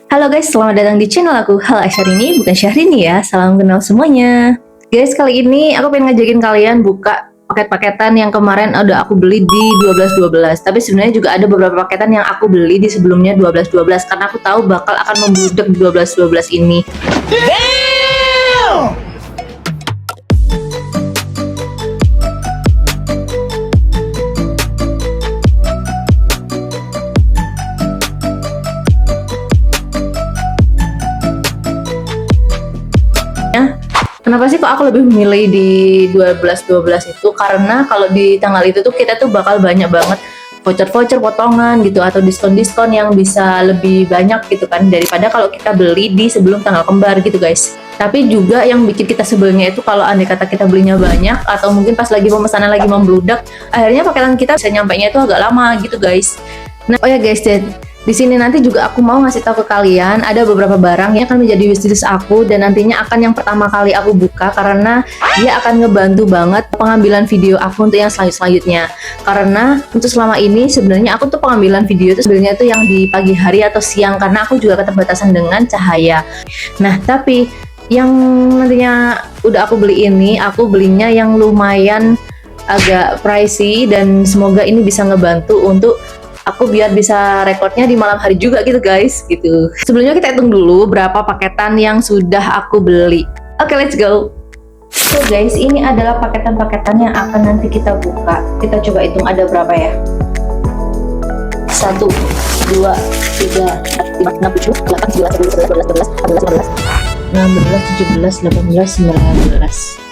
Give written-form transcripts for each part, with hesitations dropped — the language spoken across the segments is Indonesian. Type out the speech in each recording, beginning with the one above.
Halo guys, selamat datang di channel aku. Halo Syahrini, bukan Syahrini ya. Salam kenal semuanya. Guys, kali ini aku pengen ngajakin kalian buka paket-paketan yang kemarin udah aku beli di 12.12. Tapi sebenarnya juga ada beberapa paketan yang aku beli di sebelumnya 12.12 karena aku tahu bakal akan membludak di 12.12 ini. Kenapa sih kok aku lebih memilih di 12.12 itu? Karena kalau di tanggal itu tuh kita tuh bakal banyak banget voucher-voucher potongan gitu atau diskon-diskon yang bisa lebih banyak gitu kan daripada kalau kita beli di sebelum tanggal kembar gitu guys. Tapi juga yang bikin kita sebelnya itu kalau andai kata kita belinya banyak atau mungkin pas lagi pemesanan lagi membludak, akhirnya paketan kita bisa nyampainya itu agak lama gitu guys. Nah, oh ya guys, di sini nanti juga aku mau ngasih tahu ke kalian ada beberapa barang yang akan menjadi wishlist aku dan nantinya akan yang pertama kali aku buka karena dia akan ngebantu banget pengambilan video aku untuk yang selanjutnya. Karena untuk selama ini sebenarnya aku tuh pengambilan video itu sebenarnya itu yang di pagi hari atau siang karena aku juga keterbatasan dengan cahaya. Nah, tapi yang nantinya udah aku beli ini, aku belinya yang lumayan agak pricey dan semoga ini bisa ngebantu untuk aku biar bisa rekodnya di malam hari juga gitu guys gitu. Sebelumnya kita hitung dulu berapa paketan yang sudah aku beli. Oke, let's go. So guys, ini adalah paketan-paketan yang akan nanti kita buka. Kita coba hitung ada berapa ya. 1, 2, 3, 4, 5, 6, 7, 8, 9, 10, 11, 12, 13, 14, 15, 16, 17, 18, 19.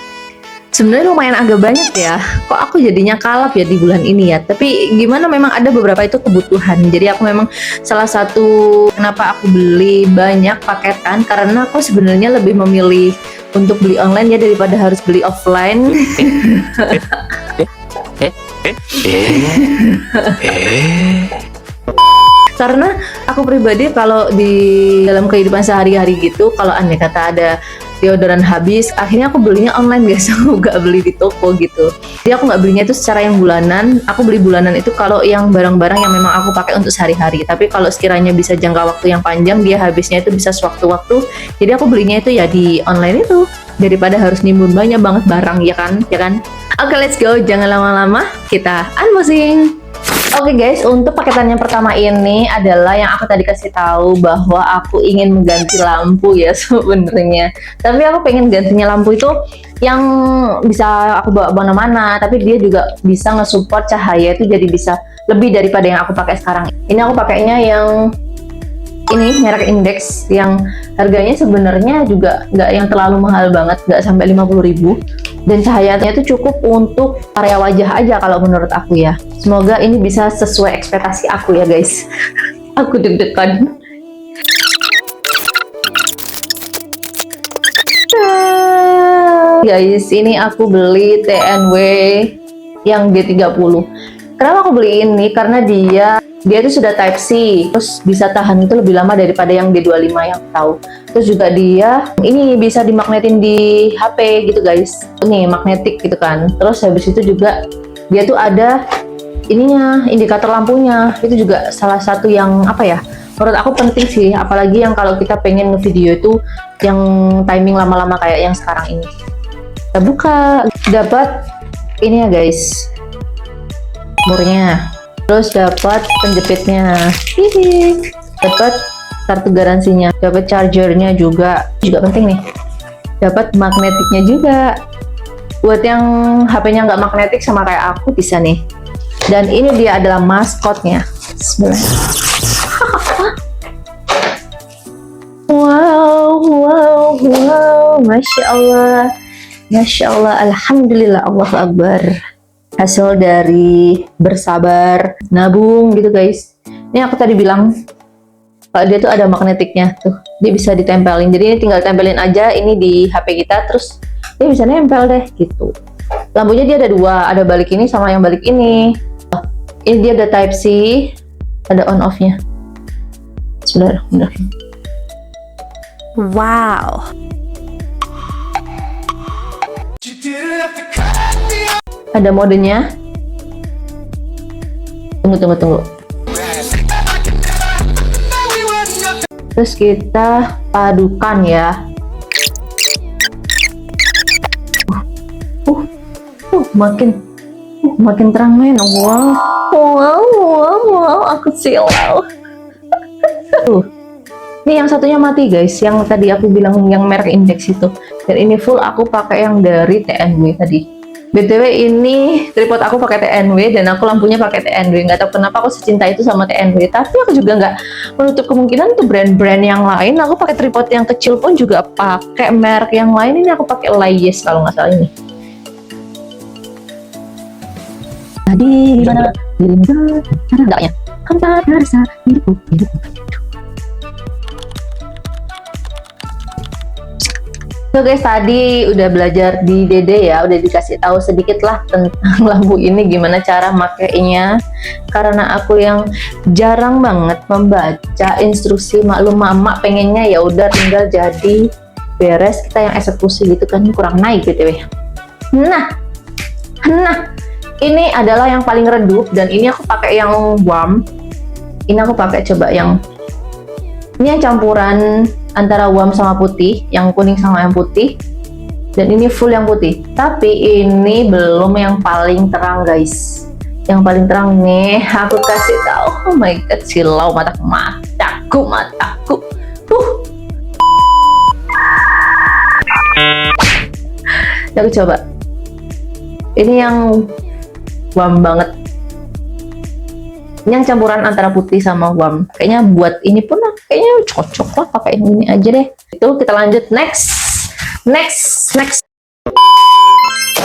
Sebenarnya lumayan agak banyak ya. Kok aku jadinya kalap ya di bulan ini ya. Tapi gimana, memang ada beberapa itu kebutuhan. Jadi aku memang salah satu kenapa aku beli banyak paketan karena aku sebenarnya lebih memilih untuk beli online ya daripada harus beli offline. Karena aku pribadi kalau di dalam kehidupan sehari-hari gitu, kalau andai kata ada deodoran habis, akhirnya aku belinya online guys. Aku nggak beli di toko gitu. Jadi aku nggak belinya itu secara yang bulanan. Aku beli bulanan itu kalau yang barang-barang yang memang aku pakai untuk sehari-hari. Tapi kalau sekiranya bisa jangka waktu yang panjang, dia habisnya itu bisa sewaktu-waktu. Jadi aku belinya itu ya di online itu daripada harus nimbun banyak banget barang, ya kan? Ya kan? Oke, let's go. Jangan lama-lama, kita unboxing. Oke guys, untuk paketan yang pertama ini adalah yang aku tadi kasih tahu bahwa aku ingin mengganti lampu ya sebenarnya. Tapi aku pengen gantinya lampu itu yang bisa aku bawa kemana-mana, tapi dia juga bisa nge-support cahaya itu jadi bisa lebih daripada yang aku pakai sekarang. Ini aku pakainya yang ini merek Index yang harganya sebenarnya juga nggak yang terlalu mahal banget, nggak sampai 50.000. Dan cahayanya itu cukup untuk area wajah aja kalau menurut aku ya. Semoga ini bisa sesuai ekspektasi aku ya guys. Aku deg-degan. Guys, ini aku beli TNW yang G30. Kenapa aku beli ini? Karena dia itu sudah Type C, terus bisa tahan itu lebih lama daripada yang G25 yang aku tahu. Terus juga dia ini bisa dimagnetin di HP gitu guys. Ini magnetik gitu kan. Terus habis itu juga dia tuh ada ininya, indikator lampunya. Itu juga salah satu yang apa ya? Menurut aku penting sih, apalagi yang kalau kita pengen ngevideo itu yang timing lama-lama kayak yang sekarang ini. Kita buka, dapat ini ya guys. Murnya. Terus dapat penjepitnya, dapat kartu garansinya, dapat chargernya juga penting nih, dapat magnetiknya juga. Buat yang HP-nya nggak magnetik sama kayak aku bisa nih. Dan ini dia adalah maskotnya. Bismillah. Wow, masya Allah, alhamdulillah, Allahu Akbar. Hasil dari bersabar nabung gitu guys. Ini aku tadi bilang kalau dia tuh ada magnetiknya tuh, dia bisa ditempelin. Jadi ini tinggal tempelin aja ini di HP kita, terus dia bisa nempel deh gitu. Lampunya dia ada dua, ada balik ini sama yang balik ini. Ini dia ada Type C, ada on off-nya. Bismillahirrahmanirrahim. Wow. Ada modenya. Tunggu. Terus kita padukan ya. Makin terang men. Wow, aku silau. Ini yang satunya mati guys, yang tadi aku bilang yang merek Index itu. Dan ini full aku pakai yang dari TNW tadi. BTW ini tripod aku pakai TNW dan aku lampunya pakai TNW. Nggak tahu kenapa aku secinta itu sama TNW. Tapi aku juga nggak menutup kemungkinan tuh brand-brand yang lain. Aku pakai tripod yang kecil pun juga pakai merek yang lain. Ini aku pakai Layes kalau nggak salah ini. Tadi gimana dirimu cara enggaknya hampa rasa hidupku. So guys, tadi udah belajar di Dede ya, udah dikasih tahu sedikit lah tentang lampu ini gimana cara makainya. Karena aku yang jarang banget membaca instruksi, maklum mama pengennya ya udah tinggal jadi beres, kita yang eksekusi gitu kan, kurang naik gitu ya. Nah, ini adalah yang paling redup dan ini aku pakai yang warm. Ini aku pakai coba yang ini yang campuran antara warm sama putih, yang kuning sama yang putih. Dan ini full yang putih. Tapi ini belum yang paling terang guys. Yang paling terang nih aku kasih tahu. Oh my god, silau mataku. Aku coba. Ini yang warm banget. Ini yang campuran antara putih sama warm. Kayaknya buat ini pun kayaknya cocok lah pakai ini aja deh. Itu kita lanjut next.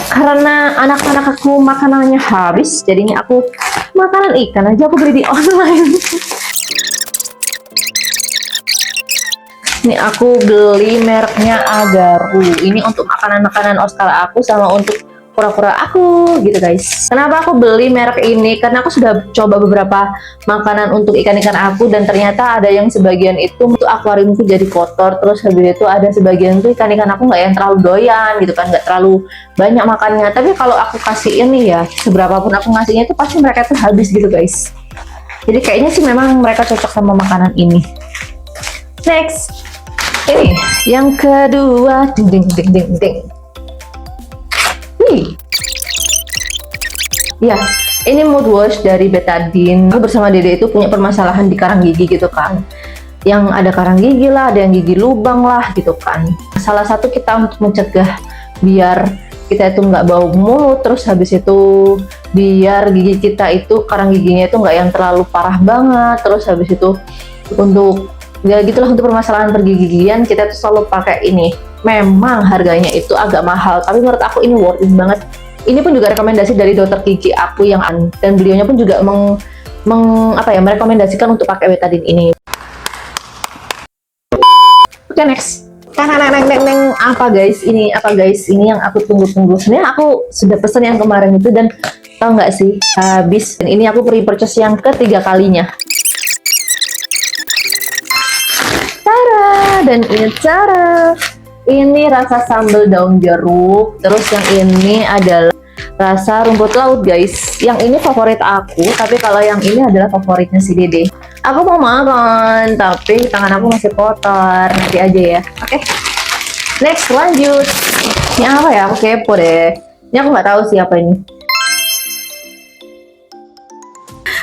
Karena anak-anak aku makanannya habis, jadinya aku makanan ikan aja aku beli di online. Ini aku beli mereknya Agaru. Ini untuk makanan-makanan Oscar aku sama untuk kura-kura aku gitu guys. Kenapa aku beli merek ini? Karena aku sudah coba beberapa makanan untuk ikan-ikan aku dan ternyata ada yang sebagian itu untuk akuariumku jadi kotor. Terus habis itu ada sebagian tuh ikan-ikan aku nggak yang terlalu doyan gitu kan, nggak terlalu banyak makannya. Tapi kalau aku kasih ini ya, seberapapun aku ngasihnya itu pasti mereka tuh habis gitu guys. Jadi kayaknya sih memang mereka cocok sama makanan ini. Next, ini yang kedua, ding. Ya, ini mood wash dari Betadine. Aku bersama Dede itu punya permasalahan di karang gigi gitu kan. Yang ada karang gigi lah, ada yang gigi lubang lah gitu kan. Salah satu kita untuk mencegah biar kita itu nggak bau mulut, terus habis itu biar gigi kita itu karang giginya itu nggak yang terlalu parah banget. Terus habis itu untuk ya gitulah, untuk permasalahan pergigian kita tuh selalu pakai ini. Memang harganya itu agak mahal, tapi menurut aku ini worth it banget. Ini pun juga rekomendasi dari dokter gigi aku yang dan beliaunya pun juga merekomendasikan untuk pakai Betadine ini. Oke, next. Apa guys? Ini yang aku tunggu-tunggu. Sebenarnya aku sudah pesan yang kemarin itu dan tau nggak sih, habis. Dan ini aku pre-purchase yang ketiga kalinya. Dan ini rasa sambal daun jeruk. Terus yang ini adalah rasa rumput laut guys. Yang ini favorit aku, tapi kalau yang ini adalah favoritnya si Dede. Aku mau makan, tapi tangan aku masih kotor. Nanti aja ya. Oke. Next, lanjut. Ini apa ya? Aku kepo deh. Ini aku nggak tahu siapa ini.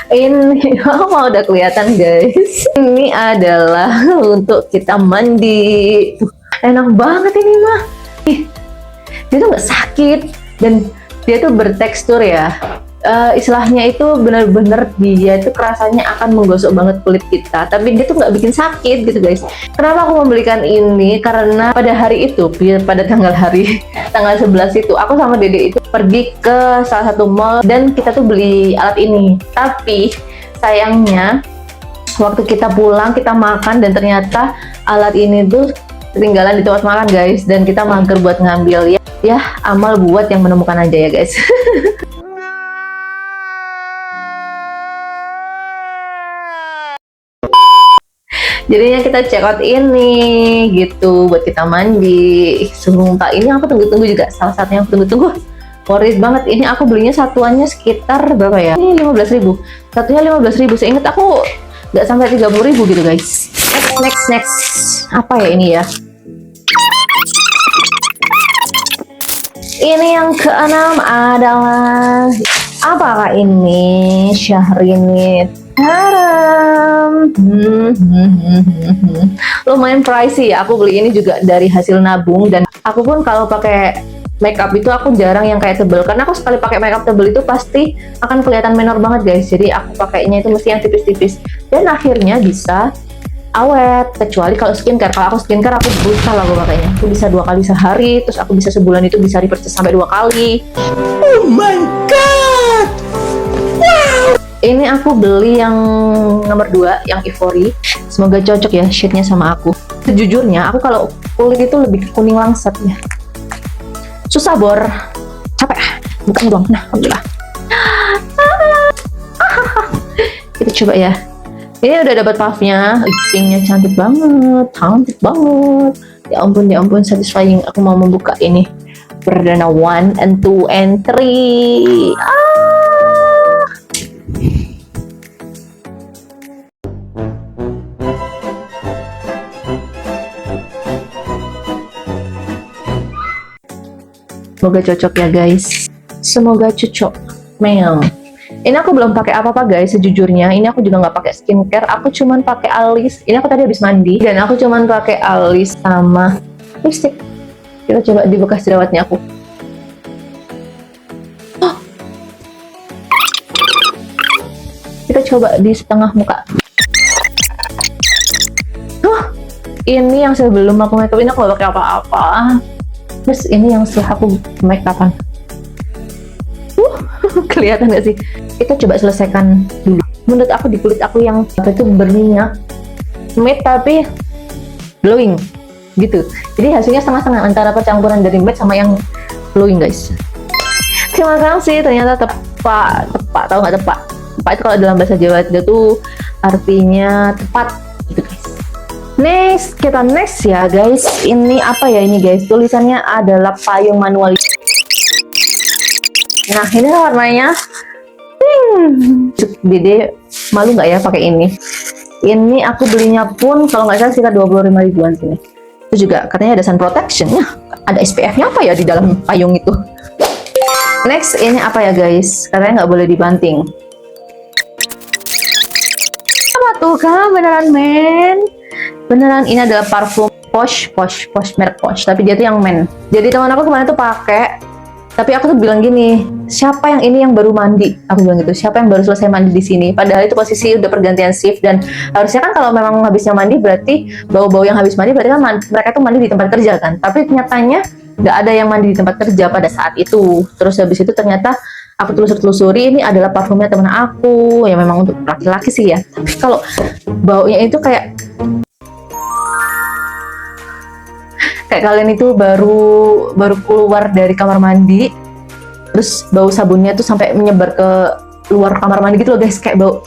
Ini mau udah kelihatan guys. Ini adalah untuk kita mandi. Enak banget ini mah. Dia tuh nggak sakit dan dia tuh bertekstur ya. Istilahnya itu bener-bener dia itu kerasanya akan menggosok banget kulit kita, tapi dia tuh nggak bikin sakit gitu guys. Kenapa aku membelikan ini? Karena pada hari itu, pada tanggal 11 itu aku sama Dede itu pergi ke salah satu mall dan kita tuh beli alat ini. Tapi sayangnya waktu kita pulang kita makan dan ternyata alat ini tuh ketinggalan di tempat makan guys, dan kita mager buat ngambil ya amal buat yang menemukan aja ya guys. Jadinya kita check out ini gitu buat kita mandi. Sumpah ini aku tunggu-tunggu juga, salah satunya aku tunggu-tunggu. Worth it banget. Ini aku belinya satuannya sekitar berapa ya? Ini 15.000. Satunya 15.000. Seingat aku nggak sampai 30.000 gitu guys. Next apa ya ini ya? Ini yang keenam adalah apakah ini? Syahrini Haram. Lumayan pricey ya. Aku beli ini juga dari hasil nabung, dan aku pun kalau pakai makeup itu aku jarang yang kayak tebel, karena aku sekali pakai makeup tebel itu pasti akan kelihatan menor banget guys. Jadi aku pakainya itu mesti yang tipis-tipis, dan akhirnya bisa awet. Kecuali kalau skincare, kalau aku skincare aku brutal aku pakainya, aku bisa 2 kali sehari, terus aku bisa sebulan itu bisa repurchase sampai 2 kali. Oh my god, wow. Ini aku beli yang nomor 2, yang Ivory. Semoga cocok ya shade-nya sama aku. Sejujurnya aku kalau kulit itu lebih ke kuning langsat ya. Susah bor, capek, bukan doang. Nah, alhamdulillah. Kita coba ya. Ini udah dapat puffnya, pinknya cantik banget. Ya ampun, satisfying. Aku mau membuka ini perdana 1 and 2 and 3. Semoga cocok ya guys. Semoga cocok. Meow. Ini aku belum pakai apa-apa guys sejujurnya. Ini aku juga nggak pakai skincare. Aku cuman pakai alis. Ini aku tadi habis mandi dan aku cuman pakai alis sama lipstick. Kita coba di bekas jerawatnya aku. Kita coba di setengah muka. Ini yang sebelum aku makeup, ini aku nggak pakai apa-apa. Terus ini yang setelah aku make upan. Kelihatan gak sih? Kita coba selesaikan dulu. Menurut aku di kulit aku yang itu berminyak, matte tapi glowing gitu. Jadi hasilnya setengah-setengah antara percampuran dari matte sama yang glowing guys. Terima kasih, ternyata tepat. Tahu nggak tepat? Tepat itu kalau dalam bahasa Jawa itu artinya tepat gitu guys. Kita next ya guys. Ini apa ya ini guys? Tulisannya adalah payung manual. Nah ini warnanya Dede malu nggak ya pakai ini? Ini aku belinya pun kalau nggak salah sekitar 25 ribuan sini. Itu juga katanya ada sun protection. Ada SPF-nya apa ya di dalam payung itu? Next ini apa ya guys? Katanya nggak boleh dibanting. Apa tuh kan? Beneran men? Beneran, ini adalah parfum Posh, merek Posh, tapi dia tuh yang men. Jadi teman aku kemarin tuh pakai, tapi aku tuh bilang gini, siapa yang ini yang baru mandi? Aku bilang gitu, siapa yang baru selesai mandi di sini? Padahal itu posisi udah pergantian shift, dan harusnya kan kalau memang habisnya mandi berarti bau-bau yang habis mandi berarti kan mereka tuh mandi di tempat kerja kan. Tapi nyatanya nggak ada yang mandi di tempat kerja pada saat itu. Terus habis itu ternyata aku telusuri ini adalah parfumnya teman aku, ya memang untuk laki-laki sih ya. Tapi kalau baunya itu kayak kalian itu baru keluar dari kamar mandi, terus bau sabunnya tuh sampai menyebar ke luar kamar mandi gitu loh guys, kayak bau.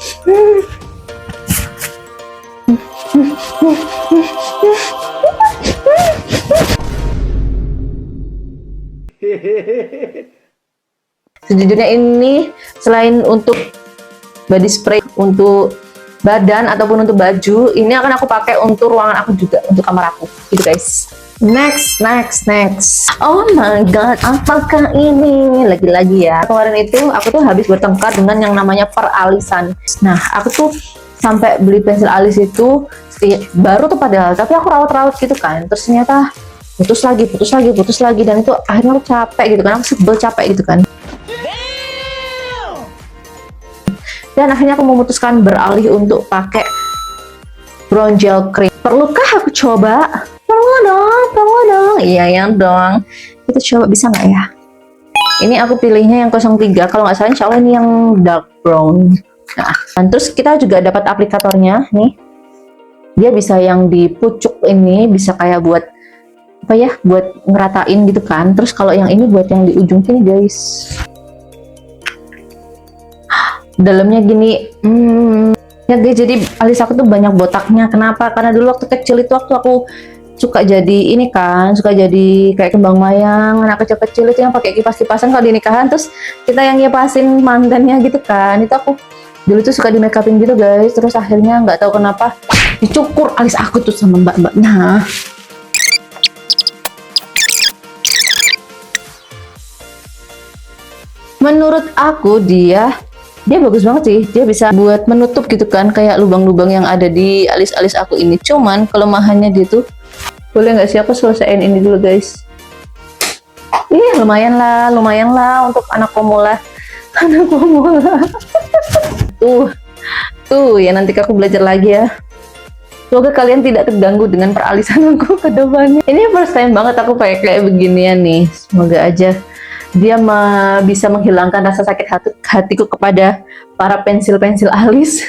Sejujurnya ini selain untuk body spray untuk badan ataupun untuk baju, ini akan aku pakai untuk ruangan aku juga, untuk kamar aku gitu guys. Next. Oh my god, apakah ini? Lagi-lagi ya. Kemarin itu aku tuh habis bertengkar dengan yang namanya peralisan. Nah, aku tuh sampai beli pensil alis itu baru tuh padahal, tapi aku rawat-rawat gitu kan. Terus ternyata putus lagi, dan itu akhirnya aku capek gitu kan. Aku sebel capek gitu kan. Dan akhirnya aku memutuskan beralih untuk pakai brown gel cream. Perlukah aku coba? Perlu dong. Iya dong. Kita coba bisa nggak ya? Ini aku pilihnya yang 03. Kalau nggak salah insya Allah ini yang dark brown. Nah, dan terus kita juga dapat aplikatornya nih. Dia bisa yang di pucuk ini, bisa kayak buat apa ya? Buat ngeratain gitu kan. Terus kalau yang ini buat yang di ujung sini guys. Dalamnya gini. Ya guys, jadi alis aku tuh banyak botaknya. Kenapa? Karena dulu waktu kecil itu waktu aku suka jadi ini kan, suka jadi kayak kembang mayang, anak kecil-kecil itu yang pakai kipas-kipasan kalau di nikahan, terus kita yang ngipasin mantannya gitu kan. Itu aku Dulu tuh suka di make upin gitu guys, terus akhirnya nggak tahu kenapa dicukur alis aku tuh sama mbak-mbaknya. Menurut aku dia bagus banget sih. Dia bisa buat menutup gitu kan, kayak lubang-lubang yang ada di alis-alis aku ini. Cuman kelemahannya dia tuh, boleh nggak sih aku selesaiin ini dulu guys? Lumayan lah untuk anak pemula. Anak pemula. Tuh ya, nanti aku belajar lagi ya. Semoga kalian tidak terganggu dengan peralisan aku ke depannya. Ini first time banget aku pakai kayak beginian nih. Semoga aja dia bisa menghilangkan rasa sakit hatiku kepada para pensil-pensil alis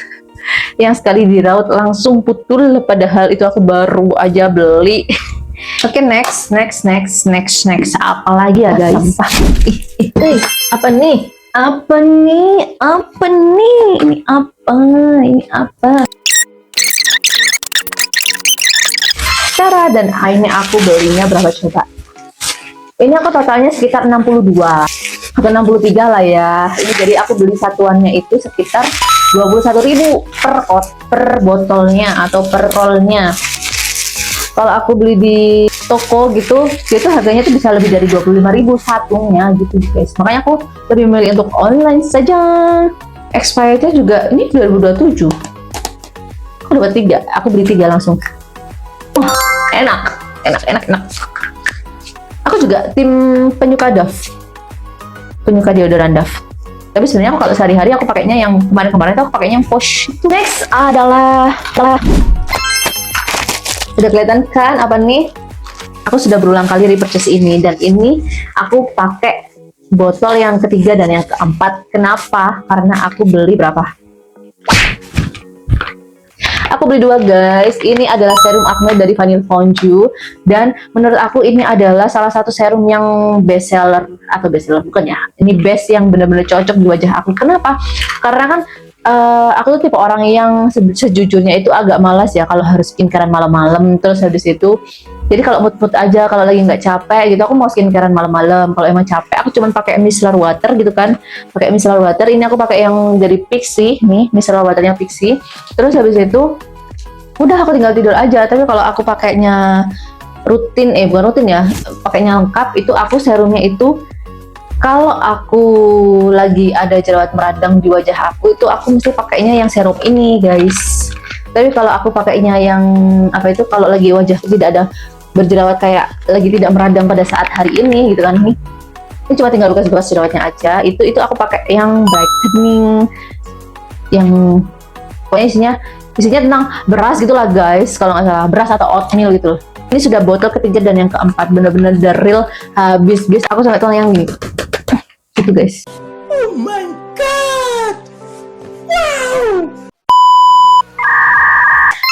yang sekali diraut langsung putul, padahal itu aku baru aja beli. Oke, next. Apa lagi ya guys? Apa nih? Ini apa? Tara, dan ini aku belinya berapa coba? Ini aku totalnya sekitar 62 atau 63 lah ya. Ini jadi aku beli satuannya itu sekitar 21.000 per botolnya atau per rollnya. Kalau aku beli di toko gitu, itu harganya tuh bisa lebih dari 25.000 satunya gitu guys. Makanya aku lebih memilih untuk online saja. Expirednya juga ini 2027. Aku dapat 3, aku beli 3 langsung. Enak. Aku juga tim penyuka Dove, penyuka deodoran Dove. Tapi sebenarnya aku kalau sehari-hari aku pakainya yang kemarin-kemarin tuh aku pakainya yang Posh. Next adalah udah kelihatan kan apa nih? Aku sudah berulang kali repurchase ini, dan ini aku pakai botol yang ketiga dan yang keempat. Kenapa? Karena aku beli berapa? Aku beli 2 guys. Ini adalah serum acne dari Vanille Fondue, dan menurut aku ini adalah salah satu serum yang best seller, atau best seller bukan ya, ini best yang benar-benar cocok di wajah aku. Kenapa? Karena kan aku tuh tipe orang yang sejujurnya itu agak malas ya kalau harus skincarean malam-malam. Terus habis itu, jadi kalau mood aja, kalau lagi nggak capek gitu, aku mau skincarean malam-malam. Kalau emang capek, aku cuman pakai micellar water gitu kan, pakai micellar water. Ini aku pakai yang dari Pixi nih, micellar waternya Pixi. Terus habis itu udah aku tinggal tidur aja. Tapi kalau aku pakainya rutin, bukan rutin ya, pakainya lengkap, itu aku serumnya itu kalau aku lagi ada jerawat meradang di wajah aku, itu aku mesti pakainya yang serum ini guys. Tapi kalau aku pakainya yang apa itu, kalau lagi wajah tidak ada berjerawat, kayak lagi tidak meradang pada saat hari ini gitu kan, ini cuma tinggal bekas-bekas jerawatnya aja, itu aku pakai yang brightening, yang pokoknya isinya tentang beras gitulah guys, kalau nggak salah beras atau oatmeal gitu. Ini sudah botol ketiga dan yang keempat, bener-bener the real habis guys. Aku sampai tuang yang gini gitu guys. Oh my god, wow.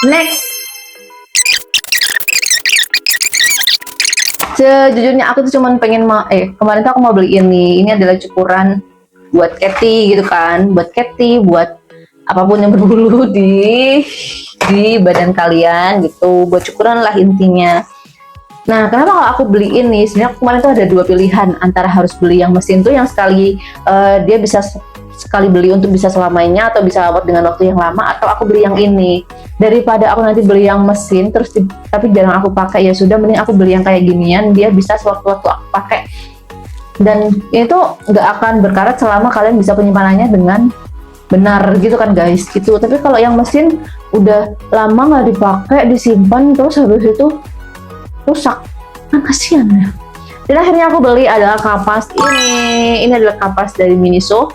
Next, sejujurnya aku tuh cuman pengen kemarin tuh aku mau beli ini adalah cukuran buat Cathy gitu kan, buat apapun yang berbulu di badan kalian gitu, buat cukuran lah intinya. Nah, kenapa kalau aku beli ini? Sebenarnya kemarin tuh ada 2 pilihan, antara harus beli yang mesin tuh yang sekali dia bisa sekali beli untuk bisa selamanya, atau bisa awet dengan waktu yang lama, atau aku beli yang ini. Daripada aku nanti beli yang mesin terus tapi jarang aku pakai, ya sudah, mending aku beli yang kayak ginian, dia bisa sewaktu-waktu aku pakai. Dan itu nggak akan berkarat selama kalian bisa penyimpanannya dengan benar gitu kan guys, gitu. Tapi kalau yang mesin udah lama nggak dipakai, disimpan, terus habis itu rusak, kan kasihan ya. Dan akhirnya aku beli adalah kapas ini adalah kapas dari Miniso.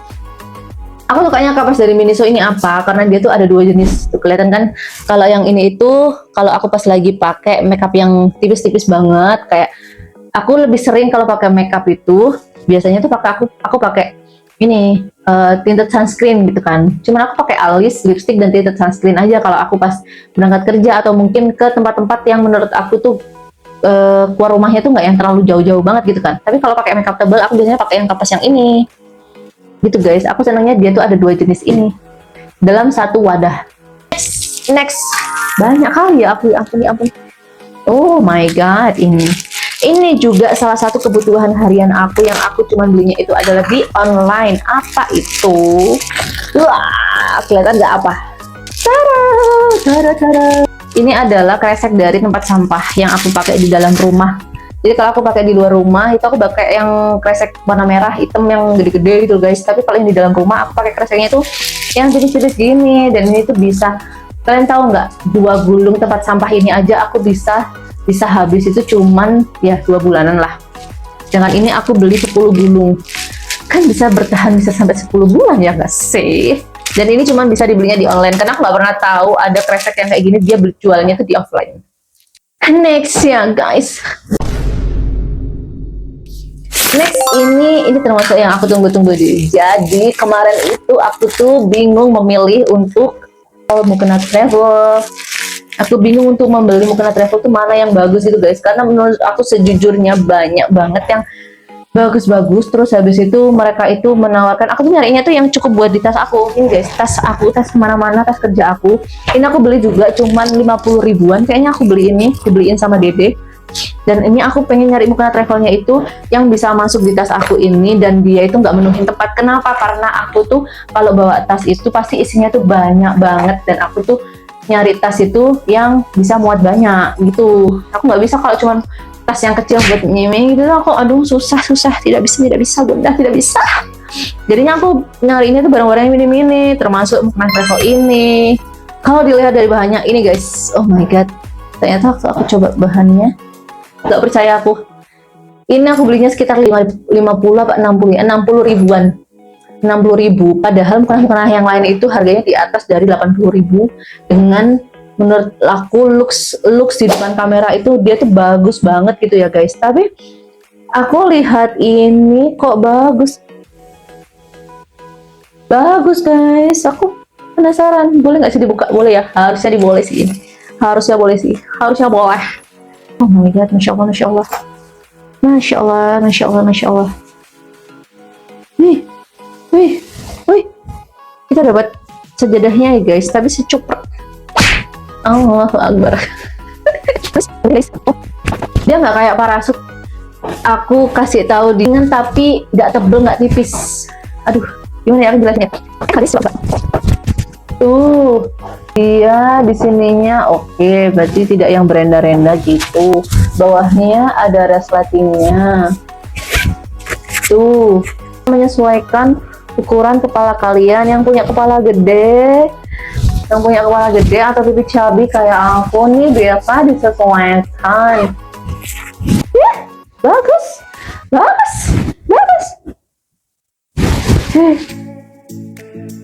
Aku sukanya kapas dari Miniso ini apa? Karena dia tuh ada 2 jenis, tuh kelihatan kan. Kalau yang ini itu, kalau aku pas lagi pakai makeup yang tipis-tipis banget, kayak aku lebih sering kalau pakai makeup itu biasanya tuh aku pakai ini tinted sunscreen gitu kan. Cuman aku pakai alis, lipstick, dan tinted sunscreen aja kalau aku pas berangkat kerja, atau mungkin ke tempat-tempat yang menurut aku tuh keluar rumahnya tuh nggak yang terlalu jauh-jauh banget gitu kan. Tapi kalau pakai makeup tebal, aku biasanya pakai yang kapas yang ini gitu guys. Aku senangnya dia tuh ada 2 jenis ini dalam satu wadah. Next, banyak kali ya, ampun. Oh my god, ini Ini juga salah satu kebutuhan harian aku yang aku cuma belinya itu adalah di online. Apa itu? Wah, kelihatan nggak apa? Tara, tara, tara. Ini adalah kresek dari tempat sampah yang aku pakai di dalam rumah. Jadi kalau aku pakai di luar rumah itu aku pakai yang kresek warna merah hitam yang gede-gede gitu guys. Tapi kalau yang di dalam rumah aku pakai kreseknya itu yang tipis-tipis gini, dan ini tuh bisa, kalian tahu nggak, 2 gulung tempat sampah ini aja aku bisa habis itu cuman ya 2 bulanan lah. Dengan ini aku beli 10 gulung, kan bisa bertahan bisa sampai 10 bulan ya nggak sih? Dan ini cuma bisa dibelinya di online karena aku nggak pernah tahu ada kresek yang kayak gini dia jualnya tuh di offline. Next ya guys. Next ini termasuk yang aku tunggu-tunggu deh. Jadi kemarin itu aku tuh bingung memilih untuk mukena travel. Aku bingung untuk membeli mukena travel tuh mana yang bagus itu guys. Karena menurut aku sejujurnya banyak banget yang bagus-bagus. Terus habis itu mereka itu menawarkan. Aku tuh nyarinya tuh yang cukup buat di tas aku. Ini guys, tas aku, tas kemana-mana, tas kerja aku. Ini aku beli juga cuman 50 ribuan. Kayaknya aku beli ini, dibeliin sama Dede. Dan ini aku pengen nyari mukena travelnya itu yang bisa masuk di tas aku ini, dan dia itu nggak menuhin tempat. Kenapa? Karena aku tuh kalau bawa tas itu pasti isinya tuh banyak banget, dan aku tuh nyari tas itu yang bisa muat banyak gitu. Aku nggak bisa kalau cuman tas yang kecil buat nyimeng gitu, aku aduh susah, tidak bisa bunda, tidak bisa. Jadinya aku nyari ini tuh barang-barang yang mini-mini, termasuk mukena travel ini. Kalau dilihat dari bahannya ini guys, oh my god, ternyata waktu aku coba bahannya nggak percaya aku. Ini aku belinya sekitar 50 apa 60 ya, 60 ribuan. 60 ribu, padahal mukena yang lain itu harganya di atas dari 80 ribu. Dengan menurut aku looks di depan kamera itu dia tuh bagus banget gitu ya guys. Tapi aku lihat ini kok bagus guys. Aku penasaran, boleh nggak sih dibuka? Boleh ya, harusnya diboleh sih. Harusnya boleh. Oh my god, masya Allah. Wih, kita dapat sejadahnya ya guys, tapi secuprek. Allahu Akbar. Dia nggak kayak parasut. Aku kasih tahu dengan tapi nggak tebel, nggak tipis. Aduh, gimana ya aku jelasnya? Tuh, dia di sininya oke, berarti tidak yang berenda-renda gitu. Bawahnya ada resletingnya. Tuh, menyesuaikan ukuran kepala kalian. Yang punya kepala gede, atau pipi cabi kayak aku nih, biasa disesuaikan. Bagus.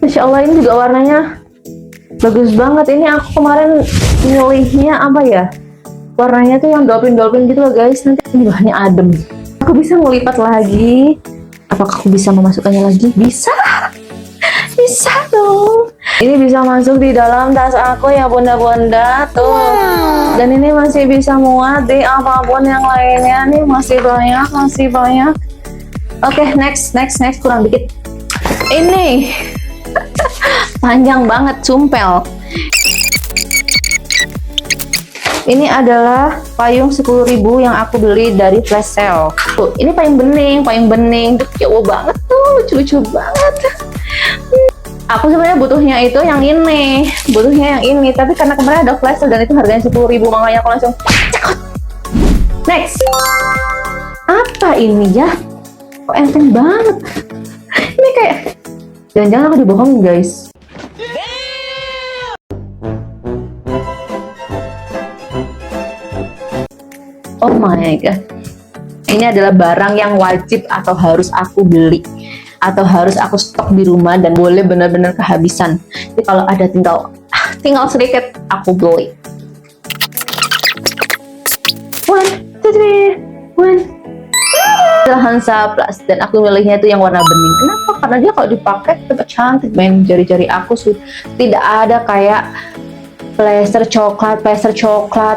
Masya Allah, ini juga warnanya bagus banget. Ini aku kemarin milihnya apa ya, warnanya tuh yang dolphin gitu loh guys. Nanti ini bahannya adem, aku bisa ngelipat lagi. Apakah aku bisa memasukkannya lagi? Bisa dong. Ini bisa masuk di dalam tas aku ya bunda-bunda tuh. Wow. Dan ini masih bisa muat di apapun yang lainnya nih, masih banyak. Oke, next kurang dikit. Ini panjang banget, sumpel. Ini adalah payung 10 ribu yang aku beli dari flash sale. Tuh, ini payung bening, tuh cewek banget tuh, lucu banget. Aku sebenarnya butuhnya yang ini, tapi karena kemarin ada flash sale dan itu harganya 10 ribu, makanya aku langsung cekot. Next, apa ini ya? Kok enteng banget? Ini kayak jangan-jangan aku dibohongin guys. Oh my god, ini adalah barang yang wajib atau harus aku beli, atau harus aku stok di rumah, dan boleh benar-benar kehabisan. Jadi kalau ada tinggal sedikit, aku beli. 1, 2, 3, 1. Hansa Plus, dan aku milihnya itu yang warna bening. Kenapa? Karena dia kalau dipakai tetap cantik, main jari-jari aku tidak ada kayak plester coklat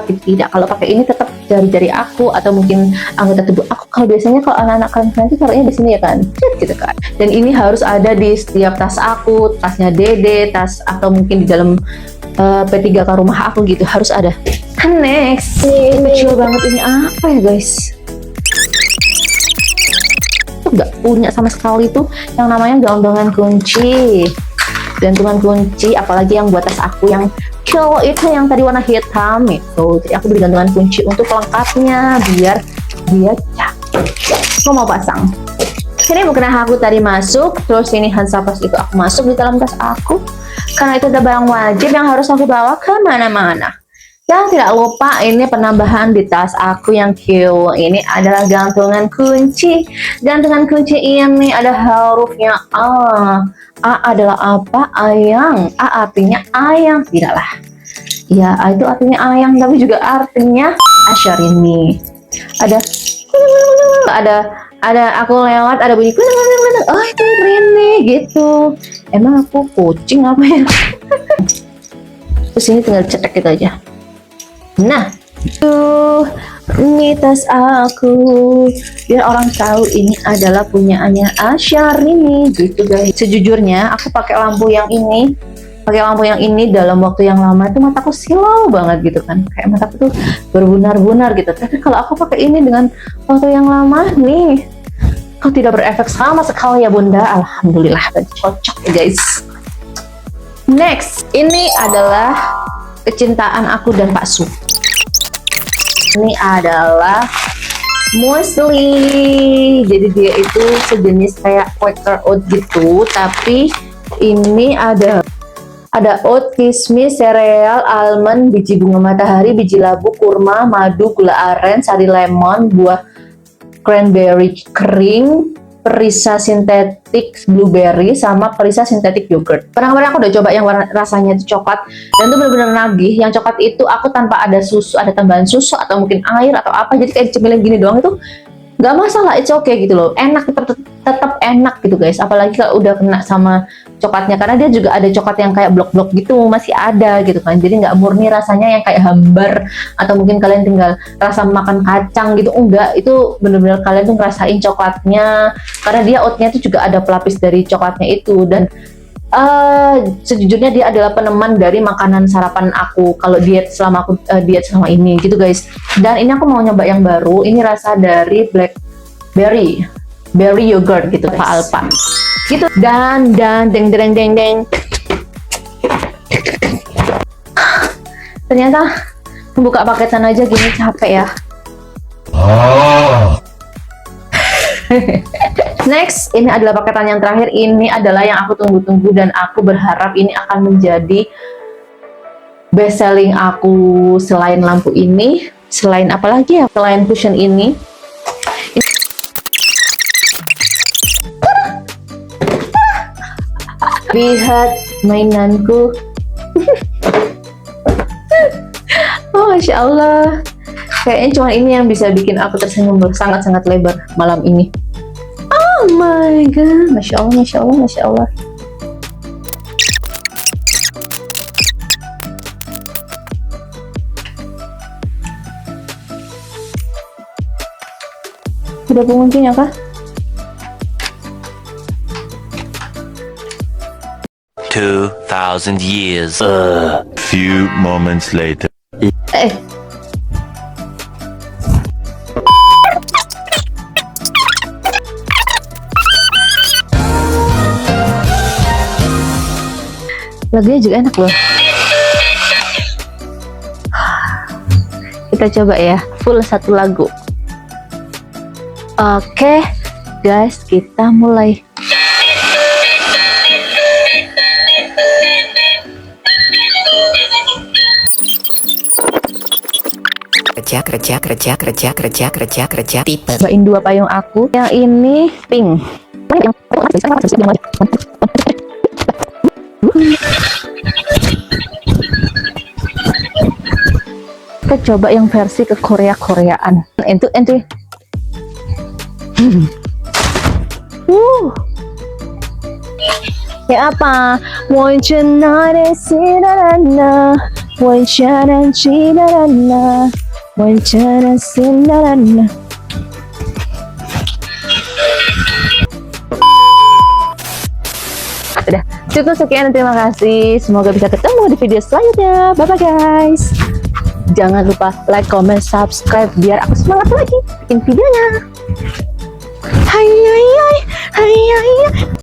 gitu. Tidak, kalau pakai ini tetap jari-jari aku atau mungkin anggota tubuh aku. Kalau biasanya kalau anak-anak kalian nanti taruhnya di sini ya kan, gitu kan. Dan ini harus ada di setiap tas aku, tasnya Dede, tas atau mungkin di dalam P3K rumah aku gitu, harus ada. Next, kecil banget ini apa ya guys? nggak punya sama sekali tuh yang namanya gantungan kunci. Gantungan kunci, apalagi yang buat tas aku yang cowok itu yang tadi warna hitam itu. Jadi aku beli gantungan kunci untuk pelengkapnya biar dia aku mau pasang. Ini bukan aku tadi masuk, terus ini Hansaplast itu aku masuk di dalam tas aku karena itu udah barang wajib yang harus aku bawa ke mana-mana. Dan tidak lupa ini penambahan di tas aku yang cute. Ini adalah gantungan kunci. Gantungan kunci ini ada hurufnya A. A adalah apa? Ayang. A artinya ayang. Tidaklah. Ya, A itu artinya ayang, tapi juga artinya Asharini. Ada aku lewat, ada bunyi oh itu Rini gitu. Emang aku kucing apa ya? Terus ini tinggal cetek gitu aja. Nah, ini tas aku biar orang tahu ini adalah punyaannya Asharini gitu guys. Sejujurnya aku pakai lampu yang ini dalam waktu yang lama itu mataku silau banget gitu kan, kayak mataku tuh berbunar-bunar gitu. Tapi kalau aku pakai ini dengan waktu yang lama nih, kok tidak berefek sama sekali ya bunda. Alhamdulillah, cocok ya guys. Next, ini adalah kecintaan aku dan Pak Su. Ini adalah muesli. Jadi dia itu sejenis kayak Quaker oat gitu, tapi ini ada oat, kismis, sereal, almond, biji bunga matahari, biji labu, kurma, madu, gula aren, sari lemon, buah cranberry kering, perisa sintetik blueberry, sama perisa sintetik yogurt. Kemarin aku udah coba yang warna rasanya itu coklat dan itu benar-benar nagih. Yang coklat itu aku tanpa ada susu, ada tambahan susu atau mungkin air atau apa, jadi kayak dicemilin gini doang itu nggak masalah, it's okay gitu loh. Enak, tetap enak gitu guys. Apalagi kalau udah kena sama coklatnya, karena dia juga ada coklat yang kayak blok-blok gitu, masih ada gitu kan. Jadi nggak murni rasanya yang kayak hambar atau mungkin kalian tinggal rasa makan kacang gitu. Enggak, itu bener-bener kalian tuh ngerasain coklatnya, karena dia oatnya itu juga ada pelapis dari coklatnya itu. Dan sejujurnya dia adalah peneman dari makanan sarapan aku kalau diet selama aku diet selama ini gitu guys. Dan ini aku mau nyoba yang baru, ini rasa dari blackberry yogurt gitu, Pak Alpa gitu. Dan deng ternyata membuka paketan aja gini capek ya. Next, ini adalah paketan yang terakhir. Ini adalah yang aku tunggu-tunggu dan aku berharap ini akan menjadi best selling aku selain lampu ini, selain apa lagi ya, selain cushion ini. Lihat mainanku. Oh, Masya Allah. Kayaknya cuma ini yang bisa bikin aku tersenyum sangat-sangat lebar malam ini. Oh my god, Masya Allah, Masya Allah, Masya Allah. Udah penguncinya kah? 2,000 years. Few moments later. Lagunya juga enak loh. Kita coba ya, full satu lagu. Oke, guys, kita mulai. Kerja tipe. Cobain dua payung aku. Yang ini pink. Kita coba yang versi ke Koreaan. Itu ya apa? Udah, cukup sekian, terima kasih. Semoga bisa ketemu di video selanjutnya. Bye bye guys. Jangan lupa like, comment, subscribe biar aku semangat lagi bikin videonya. Hai hai hai hai hai.